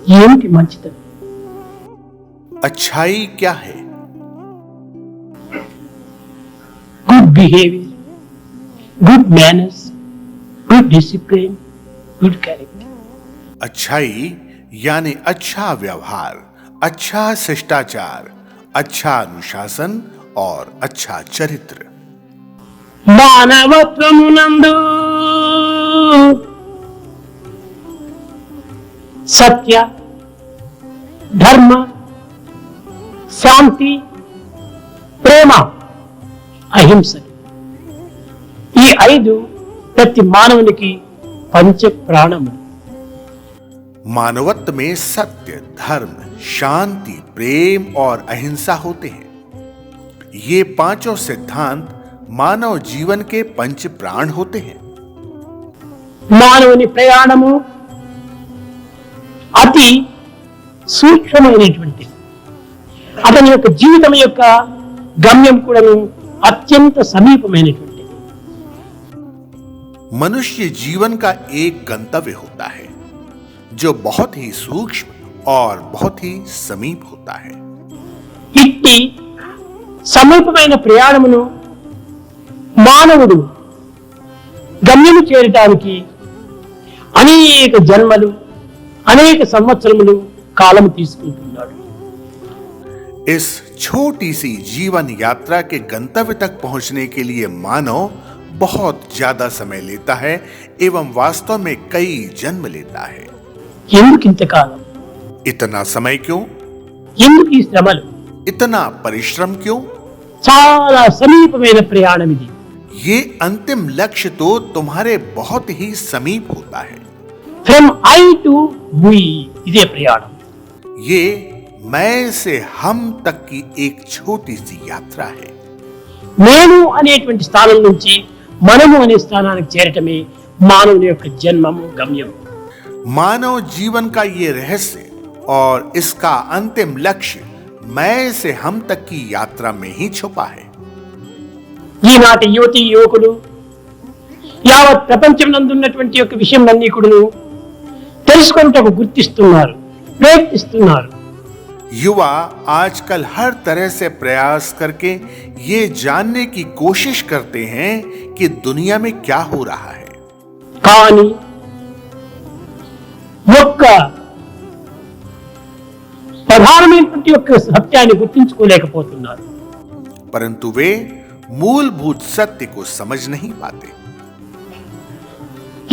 ఏమిటి మంచితనం? अच्छाई क्या है? Good behaviour, good manners, good discipline, good character. अच्छाई यानी अच्छा व्यवहार, अच्छा शिष्टाचार, अच्छा अनुशासन और अच्छा चरित्र। మానవత్వమునందు సత్య, ధర్మ, శాంతి, ప్రేమ, అహింస, ఈ ఐదు ప్రతి మానవునికి పంచ ప్రాణము। मानवत्व में सत्य, धर्म, शांति, प्रेम और अहिंसा होते हैं। ये पांचों सिद्धांत मानव जीवन के पंच प्राण होते हैं। మానవుని ప్రయాణము అతి సూక్ష్మమైనటువంటి, అతని యొక్క జీవితం యొక్క గమ్యం కూడాను అత్యంత సమీపమైనటువంటి। मनुष्य जीवन का एक गंतव्य होता है जो बहुत ही सूक्ष्म और बहुत ही समीप होता है। ఇట్టి సమీపమైన ప్రయాణమును మానవుడు గమ్యము చేరటానికి అనేక జన్మలు, అనేక సంవత్సరములు కాలము తీసుకుంటున్నాడు। इस छोटी सी जीवन यात्रा के गंतव्य तक पहुंचने के लिए मानव बहुत ज्यादा समय लेता है एवं वास्तव में कई जन्म लेता है। ఎందుకు ఇంతకాలం? इतना समय क्यों? ఎందుకు ఈ శ్రమలు? इतना परिश्रम क्यों? చాలా సమీపమైన ప్రయాణం ఇది। ये अंतिम लक्ष्य तो तुम्हारे बहुत ही समीप होता है। ఫ్రమ్ ఐ టు వి, ఇదే ప్రయాణం। ये मैं से हम तक की एक छोटी सी यात्रा है। నేను అనేటువంటి స్థానం నుంచి మనము అనే స్థానానికి చేరటమే మానవుని యొక్క జన్మము, గమ్యం। मानव जीवन का ये रहस्य और इसका अंतिम लक्ष्य मैं से हम तक की यात्रा में ही छुपा है। ఈనాటి యువతి యువకులు యావత్ ప్రపంచం నందున్నటువంటి యొక్క విషయంలన్నీ కూడాను తెలుసుకొనుటకు గుర్తిస్తున్నారు, ప్రయత్నిస్తున్నారు। युवा आजकल हर तरह से प्रयास करके ये जानने की कोशिश करते हैं कि दुनिया में क्या हो रहा है। కానీ ఒక్క ప్రధానమైనటువంటి యొక్క సత్యాన్ని గుర్తించుకోలేకపోతున్నారు। परंतु वे मूलभूत सत्य को समझ नहीं पाते।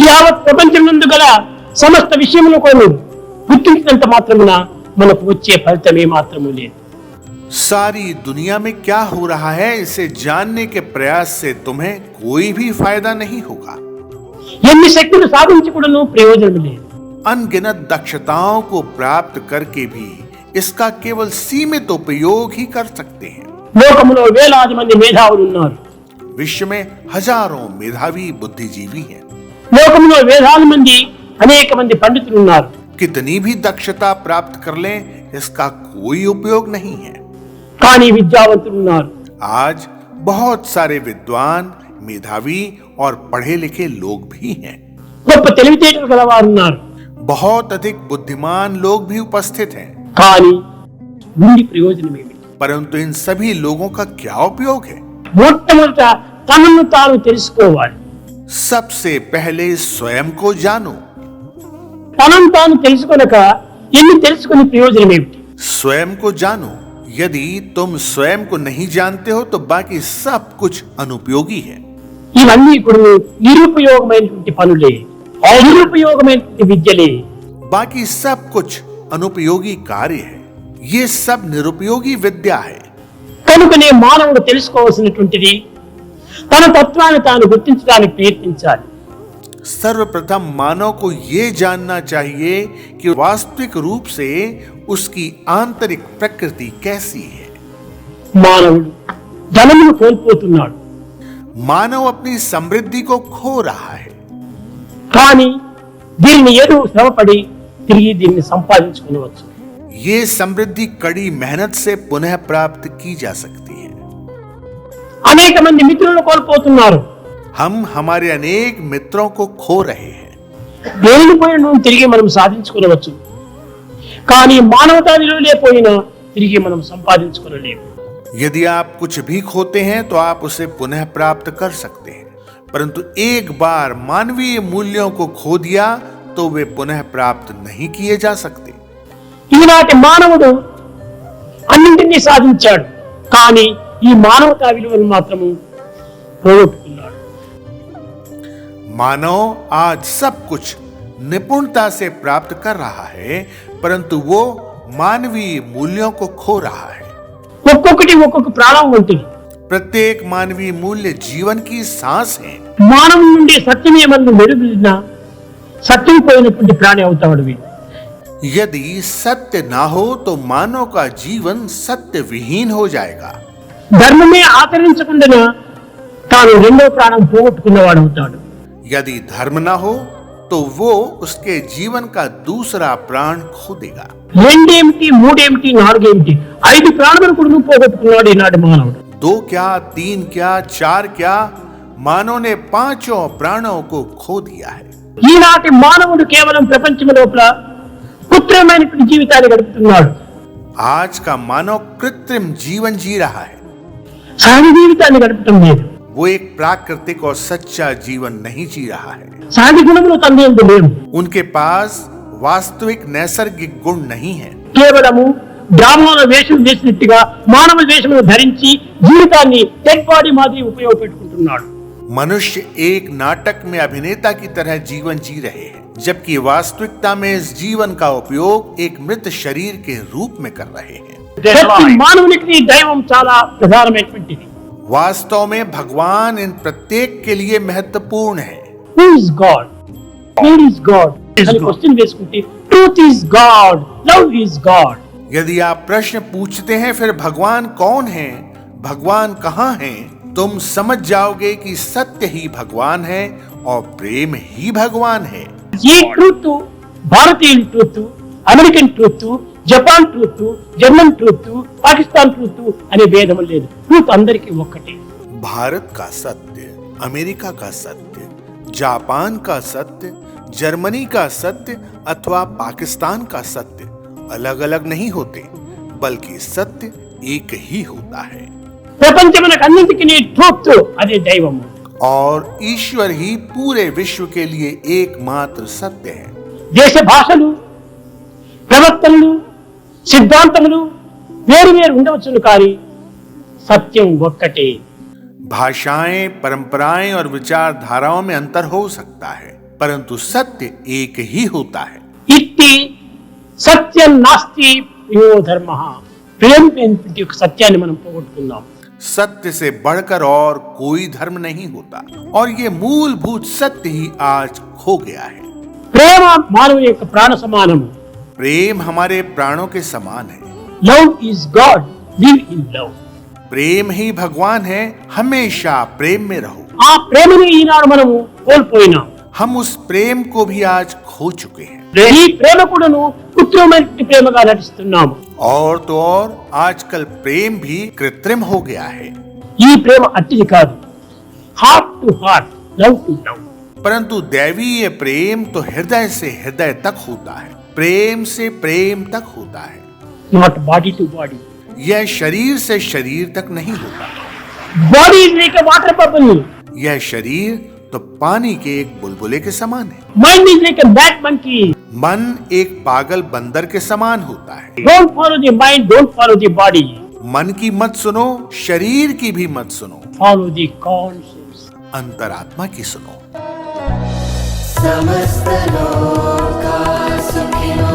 యావత్ ప్రపంచం నందు గల సమస్త విషయములు కూడా గుర్తించినంత మాత్రమున మనకు వచ్చే ఫలితమే మాత్రము లేదు। सारी दुनिया में क्या हो रहा है इसे जानने के प्रयास से तुम्हें कोई भी फायदा नहीं होगा। ఎన్ని శక్తులు సాధించి కూడాను ప్రయోజనం లేదు। अनगिनत दक्षताओं को प्राप्त करके भी इसका केवल सीमित उपयोग ही कर सकते हैं। లోకములో వేలాది మంది మేధావులు ఉన్నారు। विश्व में हजारों मेधावी बुद्धिजीवी हैं। లోకములో వేలాది మంది, అనేక మంది పండితులు ఉన్నారు। कितनी भी दक्षता प्राप्त कर लें इसका कोई उपयोग नहीं है। కానీ విద్యావంతులు ఉన్నారు। आज बहुत सारे विद्वान, मेधावी और पढ़े लिखे लोग भी हैं। గొప్ప తెలివితేటలు గలవారు ఉన్నారు। बहुत अधिक बुद्धिमान लोग भी उपस्थित हैं। కానీ నుండి ప్రయోజనం ఏమిటి? परंतु इन सभी लोगों का क्या उपयोग है? మొట్టమొదట తనను తాను తెలుసుకోవాలి। सबसे पहले स्वयं को जानो। తనను తాను తెలుసుకొనక ఎన్ని తెలుసుకుని ప్రయోజనం ఏమిటి? स्वयं को जानो। यदि तुम स्वयं को नहीं जानते हो तो बाकी सब कुछ अनुपयोगी है। ఇవన్నీ ఇప్పుడు నిరుపయోగమైనటువంటి పనులే, నిరుపయోగమైనటువంటి విద్యలే। बाकी सब कुछ अनुपयोगी कार्य है। ये सब निरुपयोगी विद्या है। కనుకనే మానవుడు తెలుసుకోవాల్సినటువంటిది తన తత్వాన్ని తాను గుర్తించడానికి ప్రయత్నించాలి। सर्वप्रथम मानव को ये जानना चाहिए कि वास्तविक रूप से उसकी आंतरिक प्रकृति कैसी है। మానవుడు ధనమును కోల్పోతున్నాడు। मानव अपनी समृद्धि को खो रहा है। కానీ దీన్ని ఏదో శ్రమపడి తిరిగి దీన్ని సంపాదించుకోవచ్చు। ये समृद्धि कड़ी मेहनत से पुनः प्राप्त की जा सकती है। అనేక మంది మిత్రులను కోల్పోతున్నారు। हम हमारे अनेक मित्रों को खो रहे हैं। దేనిని పోయిన తిరిగి మనం సాధించుకోవచ్చు। కానీ మానవతా విలువలే పోయినా తిరిగి మనం సంపాదించుకోలేము. यदि आप कुछ भी खोते हैं तो आप उसे पुनः प्राप्त कर सकते हैं, परंतु एक बार मानवीय मूल्यों को खो दिया तो वे पुनः प्राप्त नहीं किए जा सकते. ఈనాటి మానవుడు అన్నింటినీ సాధించాడు, కానీ ఈ మానవతా విలువలు మాత్రము పోగొట్టుకున్నాడు. मानव आज सब कुछ निपुणता से प्राप्त कर रहा है, परंतु वो मानवीय मूल्यों को खो रहा है. ఒక్కొక్కటి ఒక్కొక్క ప్రాణం వంటిది. प्रत्येक मानवीय मूल्य जीवन की सांस है. మానవుని నుండి సత్యమే మనం మెరుగుదిద్దినా సత్యం పోయినటువంటి ప్రాణి అవుతాడు వీడు. यदि सत्य ना हो तो मानव का जीवन सत्य विहीन हो जाएगा. ధర్మమే ఆచరించకుండా తాను రెండో ప్రాణం పోగొట్టుకున్నవాడు అవుతాడు. यदि धर्म ना हो तो वो उसके जीवन का दूसरा प्राण खो देगा. రెండేమిటి, మూడేమిటి, నాలుగేమిటి, 5 ప్రాణాలను కూడా పోగొట్టుకున్నాడు ఈనాటి మానవుడు. 2 क्या, 3 क्या, 4 क्या, मानव ने 5 प्राणों को खो दिया है. ఈనాటి మానవుడు కేవలం ప్రపంచం లోపల కృత్రిమైనటువంటి జీవితాన్ని గడుపుతున్నాడు. आज का मानव कृत्रिम जीवन जी रहा है. సహజ జీవితాన్ని గడపటం లేదు. वो एक प्राकृतिक और सच्चा जीवन नहीं जी रहा है. సహజ గుణములు తండ్రి ఎందు లేవు. उनके पास वास्तविक नैसर्गिक गुण नहीं है. కేవలము బ్రాహ్మణ వేషం వేసినట్టుగా మానవ వేషమును ధరించి జీవితాన్ని డెడ్ బాడీ మాదిరి ఉపయోగపెట్టుకుంటున్నాడు. मनुष्य एक नाटक में अभिनेता की तरह जीवन जी रहे हैं, जबकि वास्तविकता में इस जीवन का उपयोग एक मृत शरीर के रूप में कर रहे हैं. ప్రతి మానవునికి దైవం చాలా ప్రధానమైనటువంటిది. वास्तव में भगवान इन प्रत्येक के लिए महत्वपूर्ण है. Who is God, where is God అని క్వశ్చన్ వేసుకుంటే truth is God, love is God. यदि आप प्रश्न पूछते हैं फिर भगवान कौन है, भगवान कहाँ है, तुम समझ जाओगे कि सत्य ही भगवान है और प्रेम ही भगवान है. ఈ ట్రూత్ భారతీయుల truth, American truth, Japan truth, German truth, Pakistan truth అనే భేదం లేదు. ట్రూత్ అందరికీ ఒక్కటే. भारत का सत्य, अमेरिका का सत्य, जापान का सत्य, जर्मनी का सत्य अथवा पाकिस्तान का सत्य अलग अलग नहीं होते, बल्कि सत्य एक ही होता है. ప్రపంచమునకు అన్నింటికీ ట్రూత్ అదే దైవము. और ईश्वर ही पूरे विश्व के लिए एकमात्र सत्य है. దేశ భాషలు, ప్రవర్తనలు, సిద్ధాంతములు వేరు వేరు ఉండవచ్చును, కానీ సత్యం ఒక్కటే. भाषाएं, परंपराएं और विचारधाराओं में अंतर हो सकता है, परंतु सत्य एक ही होता है. ఇట్టి సత్యం నాస్తి ప్రియో ధర్మ. ప్రేమ అనేటువంటి ఒక సత్యాన్ని మనం పోగొట్టుకున్నాం. सत्य से बढ़कर और कोई धर्म नहीं होता, और ये मूलभूत सत्य ही आज खो गया है. ప్రేమ మానవుని యొక్క ప్రాణ సమానము. प्रेम हमारे प्राणों के समान है. Love is God, live in love. प्रेम ही भगवान है, हमेशा प्रेम में रहो. ఆ ప్రేమని ఈనాడు మనము కోల్పోయినాం. हम उस प्रेम को भी आज खो चुके हैं. ఈ ప్రేమ కూడాను కృత్రిమైన ప్రేమగా నటిస్తున్నాము. और तो और आजकल प्रेम भी कृत्रिम हो गया है. ఈ ప్రేమ అట్టిది కాదు. Heart to heart, love to love. परंतु दैवीय प्रेम तो हृदय से हृदय तक होता है, प्रेम से प्रेम तक होता है. Not body to body. यह शरीर से शरीर तक नहीं होता. Body is like a water bubble. यह शरीर तो पानी के एक बुलबुले के समान है. Mind is like a bad monkey. मन एक पागल बंदर के समान होता है. Don't follow the mind, don't follow the body. मन की मत सुनो, शरीर की भी मत सुनो, ఫాలో ది కాన్షియస్. अंतरात्मा की सुनो. समस्त लोका सुखिनो